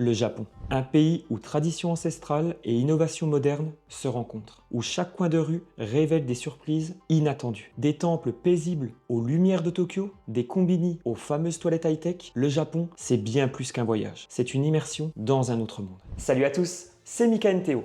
Le Japon, un pays où tradition ancestrale et innovation moderne se rencontrent, où chaque coin de rue révèle des surprises inattendues. Des temples paisibles aux lumières de Tokyo, des combini aux fameuses toilettes high-tech, le Japon, c'est bien plus qu'un voyage. C'est une immersion dans un autre monde. Salut à tous, c'est Mika Théo.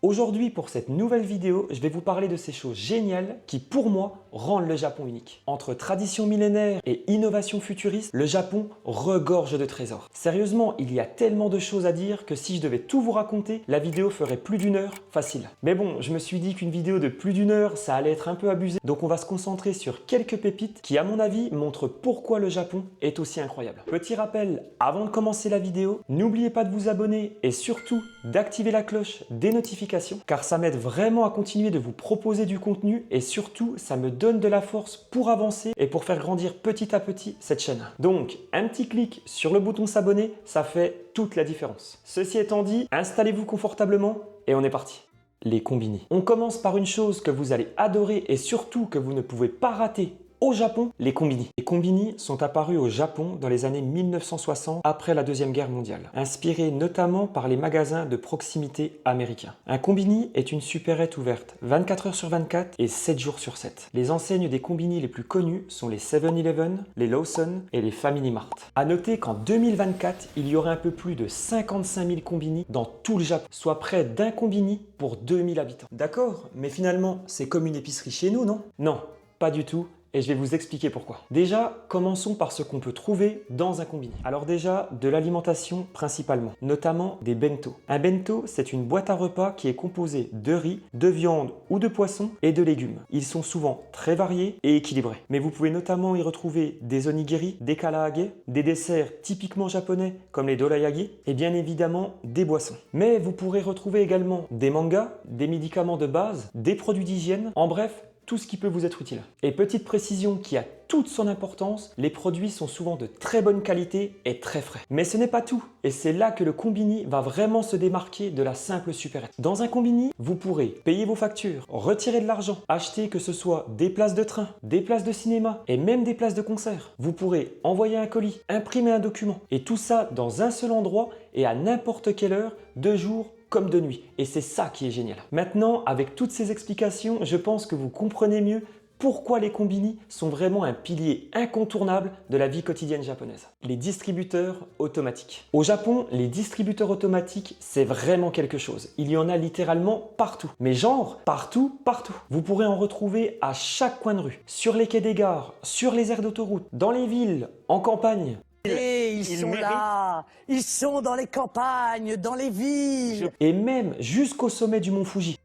Aujourd'hui, pour cette nouvelle vidéo, je vais vous parler de ces choses géniales qui, pour moi, rendent le Japon unique. Entre tradition millénaire et innovation futuriste, le Japon regorge de trésors. Sérieusement, il y a tellement de choses à dire que si je devais tout vous raconter, la vidéo ferait plus d'une heure facile. Mais bon, je me suis dit qu'une vidéo de plus d'une heure, ça allait être un peu abusé. Donc on va se concentrer sur quelques pépites qui, à mon avis, montrent pourquoi le Japon est aussi incroyable. Petit rappel, avant de commencer la vidéo, n'oubliez pas de vous abonner et surtout d'activer la cloche des notifications car ça m'aide vraiment à continuer de vous proposer du contenu et surtout ça me donne de la force pour avancer et pour faire grandir petit à petit cette chaîne. Donc un petit clic sur le bouton s'abonner, ça fait toute la différence. Ceci étant dit, installez-vous confortablement et on est parti. Les combini. On commence par une chose que vous allez adorer et surtout que vous ne pouvez pas rater au Japon, les combini. Les combini sont apparus au Japon dans les années 1960 après la Deuxième Guerre mondiale, inspirés notamment par les magasins de proximité américains. Un combini est une supérette ouverte 24 heures sur 24 et 7 jours sur 7. Les enseignes des combini les plus connues sont les 7-Eleven, les Lawson et les Family Mart. A noter qu'en 2024, il y aurait un peu plus de 55 000 combini dans tout le Japon, soit près d'un combini pour 2000 habitants. D'accord, mais finalement, c'est comme une épicerie chez nous, non? Non, pas du tout. Et je vais vous expliquer pourquoi. Déjà, commençons par ce qu'on peut trouver dans un combini. Alors déjà, de l'alimentation principalement, notamment des bento. Un bento, c'est une boîte à repas qui est composée de riz, de viande ou de poisson et de légumes. Ils sont souvent très variés et équilibrés. Mais vous pouvez notamment y retrouver des onigiri, des karaage, des desserts typiquement japonais comme les dorayaki et bien évidemment des boissons. Mais vous pourrez retrouver également des mangas, des médicaments de base, des produits d'hygiène, en bref, tout ce qui peut vous être utile. Et petite précision qui a toute son importance, les produits sont souvent de très bonne qualité et très frais. Mais ce n'est pas tout, et c'est là que le combini va vraiment se démarquer de la simple supérette. Dans un combini, vous pourrez payer vos factures, retirer de l'argent, acheter que ce soit des places de train, des places de cinéma et même des places de concert. Vous pourrez envoyer un colis, imprimer un document, et tout ça dans un seul endroit et à n'importe quelle heure, de jour comme de nuit. Et c'est ça qui est génial. Maintenant, avec toutes ces explications, je pense que vous comprenez mieux pourquoi les combini sont vraiment un pilier incontournable de la vie quotidienne japonaise. Les distributeurs automatiques. Au Japon, les distributeurs automatiques, c'est vraiment quelque chose. Il y en a littéralement partout. Mais genre, partout, partout. Vous pourrez en retrouver à chaque coin de rue, sur les quais des gares, sur les aires d'autoroute, dans les villes, en campagne. Et ils sont là, ils sont dans les campagnes, dans les villes. Et même jusqu'au sommet du mont Fuji.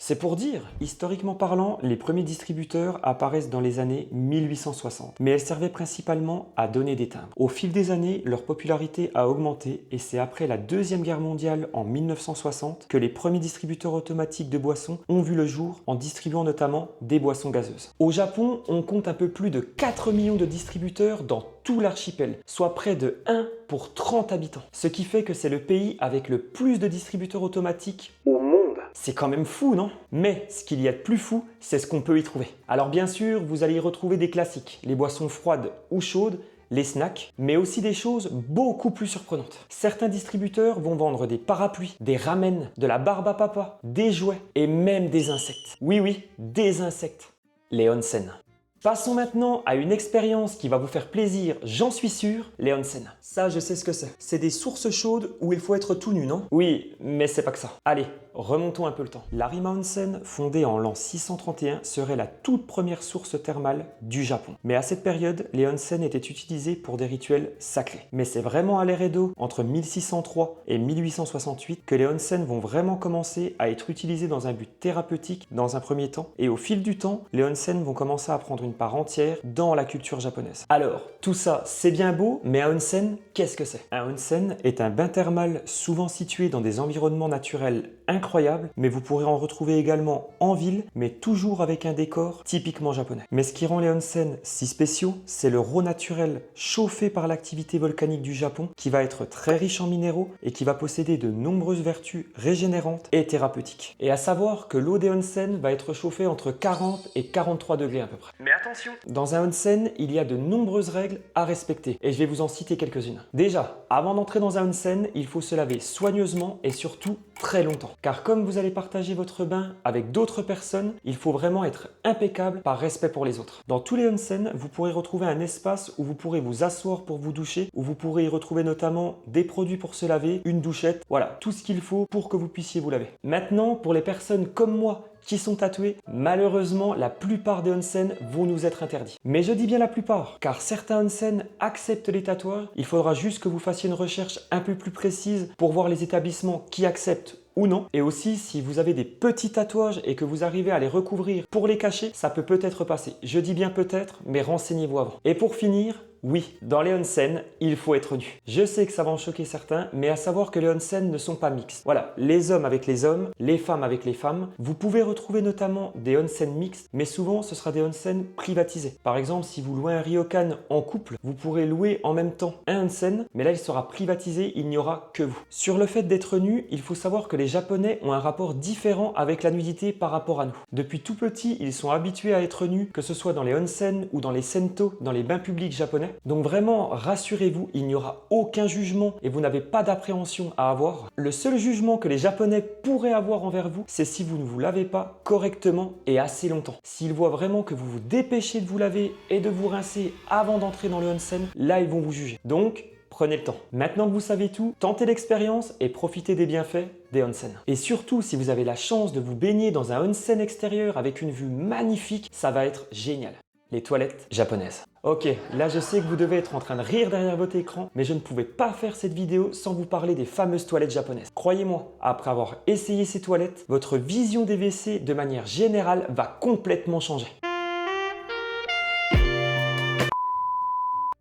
C'est pour dire, historiquement parlant, les premiers distributeurs apparaissent dans les années 1860, mais elles servaient principalement à donner des timbres. Au fil des années, leur popularité a augmenté et c'est après la Deuxième Guerre mondiale en 1960 que les premiers distributeurs automatiques de boissons ont vu le jour en distribuant notamment des boissons gazeuses. Au Japon, on compte un peu plus de 4 millions de distributeurs dans tout l'archipel, soit près de 1 pour 30 habitants. Ce qui fait que c'est le pays avec le plus de distributeurs automatiques au monde. C'est quand même fou, non? Mais ce qu'il y a de plus fou, c'est ce qu'on peut y trouver. Alors bien sûr, vous allez y retrouver des classiques, les boissons froides ou chaudes, les snacks, mais aussi des choses beaucoup plus surprenantes. Certains distributeurs vont vendre des parapluies, des ramen, de la barbe à papa, des jouets et même des insectes. Oui, oui, des insectes. Les onsen. Passons maintenant à une expérience qui va vous faire plaisir, j'en suis sûr, les onsen. Ça, je sais ce que c'est. C'est des sources chaudes où il faut être tout nu, non? Oui, mais c'est pas que ça. Allez, remontons un peu le temps. L'Arima Onsen, fondée en l'an 631, serait la toute première source thermale du Japon. Mais à cette période, les onsen étaient utilisés pour des rituels sacrés. Mais c'est vraiment à l'ère Edo, entre 1603 et 1868, que les onsen vont vraiment commencer à être utilisés dans un but thérapeutique dans un premier temps. Et au fil du temps, les onsen vont commencer à prendre une part entière dans la culture japonaise. Alors, tout ça, c'est bien beau, mais un onsen, qu'est-ce que c'est? Un onsen est un bain thermal souvent situé dans des environnements naturels incroyables incroyables, mais vous pourrez en retrouver également en ville, mais toujours avec un décor typiquement japonais. Mais ce qui rend les onsen si spéciaux, c'est leur eau naturelle chauffée par l'activité volcanique du Japon, qui va être très riche en minéraux et qui va posséder de nombreuses vertus régénérantes et thérapeutiques. Et à savoir que l'eau des onsen va être chauffée entre 40 et 43 degrés à peu près. Mais attention, dans un onsen, il y a de nombreuses règles à respecter et je vais vous en citer quelques-unes. Déjà, avant d'entrer dans un onsen, il faut se laver soigneusement et surtout très longtemps. Car comme vous allez partager votre bain avec d'autres personnes, il faut vraiment être impeccable par respect pour les autres. Dans tous les onsen, vous pourrez retrouver un espace où vous pourrez vous asseoir pour vous doucher, où vous pourrez y retrouver notamment des produits pour se laver, une douchette, voilà, tout ce qu'il faut pour que vous puissiez vous laver. Maintenant, pour les personnes comme moi qui sont tatoués, malheureusement, la plupart des onsen vont nous être interdits. Mais je dis bien la plupart, car certains onsen acceptent les tatouages. Il faudra juste que vous fassiez une recherche un peu plus précise pour voir les établissements qui acceptent ou non. Et aussi, si vous avez des petits tatouages et que vous arrivez à les recouvrir pour les cacher, ça peut peut-être passer. Je dis bien peut-être, mais renseignez-vous avant. Et pour finir, oui, dans les onsen, il faut être nu. Je sais que ça va en choquer certains, mais à savoir que les onsen ne sont pas mixtes. Voilà, les hommes avec les hommes, les femmes avec les femmes. Vous pouvez retrouver notamment des onsen mixtes, mais souvent ce sera des onsen privatisés. Par exemple, si vous louez un ryokan en couple, vous pourrez louer en même temps un onsen, mais là il sera privatisé, il n'y aura que vous. Sur le fait d'être nu, il faut savoir que les Japonais ont un rapport différent avec la nudité par rapport à nous. Depuis tout petit, ils sont habitués à être nus, que ce soit dans les onsen ou dans les sento, dans les bains publics japonais. Donc vraiment, rassurez-vous, il n'y aura aucun jugement et vous n'avez pas d'appréhension à avoir. Le seul jugement que les Japonais pourraient avoir envers vous, c'est si vous ne vous lavez pas correctement et assez longtemps. S'ils voient vraiment que vous vous dépêchez de vous laver et de vous rincer avant d'entrer dans le onsen, là ils vont vous juger. Donc, prenez le temps. Maintenant que vous savez tout, tentez l'expérience et profitez des bienfaits des onsen. Et surtout, si vous avez la chance de vous baigner dans un onsen extérieur avec une vue magnifique, ça va être génial. Les toilettes japonaises. Ok, là je sais que vous devez être en train de rire derrière votre écran, mais je ne pouvais pas faire cette vidéo sans vous parler des fameuses toilettes japonaises. Croyez-moi, après avoir essayé ces toilettes, votre vision des WC de manière générale va complètement changer.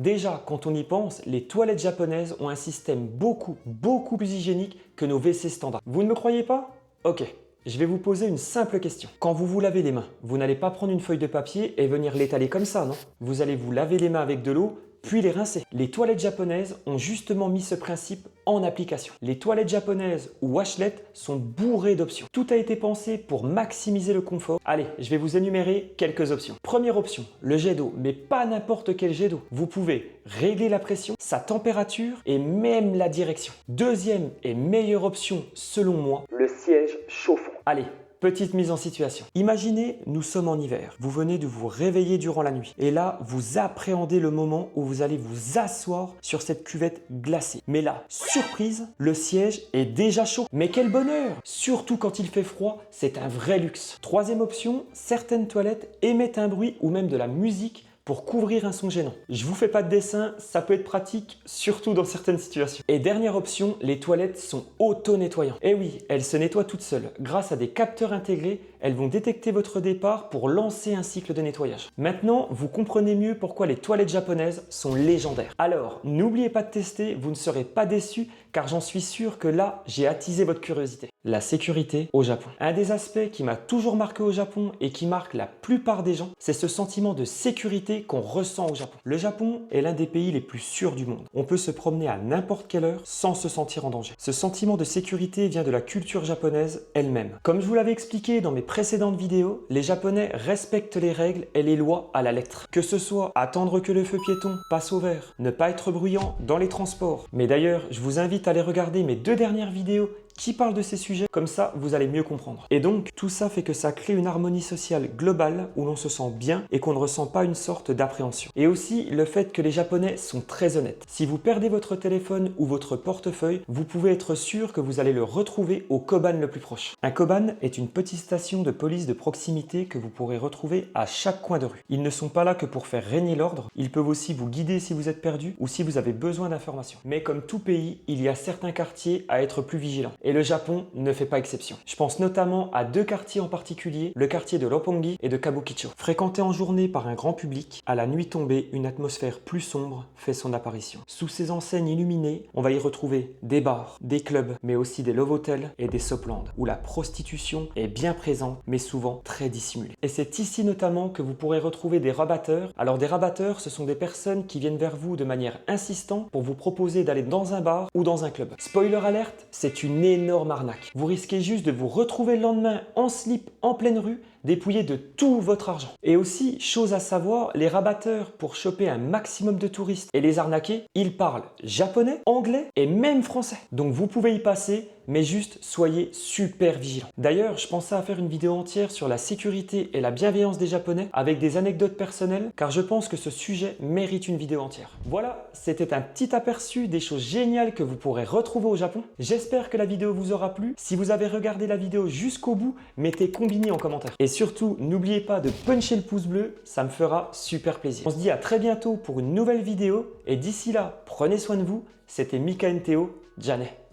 Déjà, quand on y pense, les toilettes japonaises ont un système beaucoup plus hygiénique que nos WC standards. Vous ne me croyez pas? Ok. Je vais vous poser une simple question. Quand vous vous lavez les mains, vous n'allez pas prendre une feuille de papier et venir l'étaler comme ça, non? Vous allez vous laver les mains avec de l'eau, puis les rincer. Les toilettes japonaises ont justement mis ce principe en application. Les toilettes japonaises ou washlet sont bourrées d'options. Tout a été pensé pour maximiser le confort. Allez, je vais vous énumérer quelques options. Première option, le jet d'eau, mais pas n'importe quel jet d'eau. Vous pouvez régler la pression, sa température et même la direction. Deuxième et meilleure option, selon moi, le siège chauffant. Allez, petite mise en situation. Imaginez, nous sommes en hiver. Vous venez de vous réveiller durant la nuit. Et là, vous appréhendez le moment où vous allez vous asseoir sur cette cuvette glacée. Mais là, surprise, le siège est déjà chaud. Mais quel bonheur! Surtout quand il fait froid, c'est un vrai luxe. Troisième option, certaines toilettes émettent un bruit ou même de la musique pour couvrir un son gênant. Je vous fais pas de dessin, ça peut être pratique, surtout dans certaines situations. Et dernière option, les toilettes sont auto-nettoyantes. Et oui, elles se nettoient toutes seules. Grâce à des capteurs intégrés, elles vont détecter votre départ pour lancer un cycle de nettoyage. Maintenant, vous comprenez mieux pourquoi les toilettes japonaises sont légendaires. Alors, n'oubliez pas de tester, vous ne serez pas déçus car j'en suis sûr que là, j'ai attisé votre curiosité. La sécurité au Japon. Un des aspects qui m'a toujours marqué au Japon et qui marque la plupart des gens, c'est ce sentiment de sécurité qu'on ressent au Japon. Le Japon est l'un des pays les plus sûrs du monde. On peut se promener à n'importe quelle heure sans se sentir en danger. Ce sentiment de sécurité vient de la culture japonaise elle-même. Comme je vous l'avais expliqué dans mes précédentes vidéos, les Japonais respectent les règles et les lois à la lettre. Que ce soit attendre que le feu piéton passe au vert, ne pas être bruyant dans les transports. Mais d'ailleurs, je vous invite à aller regarder mes 2 dernières vidéos qui parle de ces sujets, comme ça vous allez mieux comprendre. Et donc tout ça fait que ça crée une harmonie sociale globale où l'on se sent bien et qu'on ne ressent pas une sorte d'appréhension. Et aussi le fait que les Japonais sont très honnêtes. Si vous perdez votre téléphone ou votre portefeuille, vous pouvez être sûr que vous allez le retrouver au koban le plus proche. Un koban est une petite station de police de proximité que vous pourrez retrouver à chaque coin de rue. Ils ne sont pas là que pour faire régner l'ordre, ils peuvent aussi vous guider si vous êtes perdu ou si vous avez besoin d'informations. Mais comme tout pays, il y a certains quartiers à être plus vigilants. et le Japon ne fait pas exception. Je pense notamment à 2 quartiers en particulier, le quartier de Roppongi et de Kabukicho. Fréquentés en journée par un grand public, à la nuit tombée, une atmosphère plus sombre fait son apparition. Sous ces enseignes illuminées, on va y retrouver des bars, des clubs, mais aussi des love hotels et des soplands, où la prostitution est bien présente, mais souvent très dissimulée. Et c'est ici notamment que vous pourrez retrouver des rabatteurs. Alors des rabatteurs, ce sont des personnes qui viennent vers vous de manière insistante pour vous proposer d'aller dans un bar ou dans un club. Spoiler alerte, c'est une énorme arnaque. Vous risquez juste de vous retrouver le lendemain en slip, en pleine rue, dépouillé de tout votre argent. Et aussi, chose à savoir, les rabatteurs, pour choper un maximum de touristes et les arnaquer, ils parlent japonais, anglais et même français. Donc vous pouvez y passer, mais juste soyez super vigilants. D'ailleurs, je pensais à faire une vidéo entière sur la sécurité et la bienveillance des Japonais avec des anecdotes personnelles, car je pense que ce sujet mérite une vidéo entière. Voilà, c'était un petit aperçu des choses géniales que vous pourrez retrouver au Japon. J'espère que la vidéo vous aura plu. Si vous avez regardé la vidéo jusqu'au bout, mettez Combini en commentaire. Et surtout, n'oubliez pas de puncher le pouce bleu, ça me fera super plaisir. On se dit à très bientôt pour une nouvelle vidéo et d'ici là, prenez soin de vous. C'était Mika Nteo, Janet.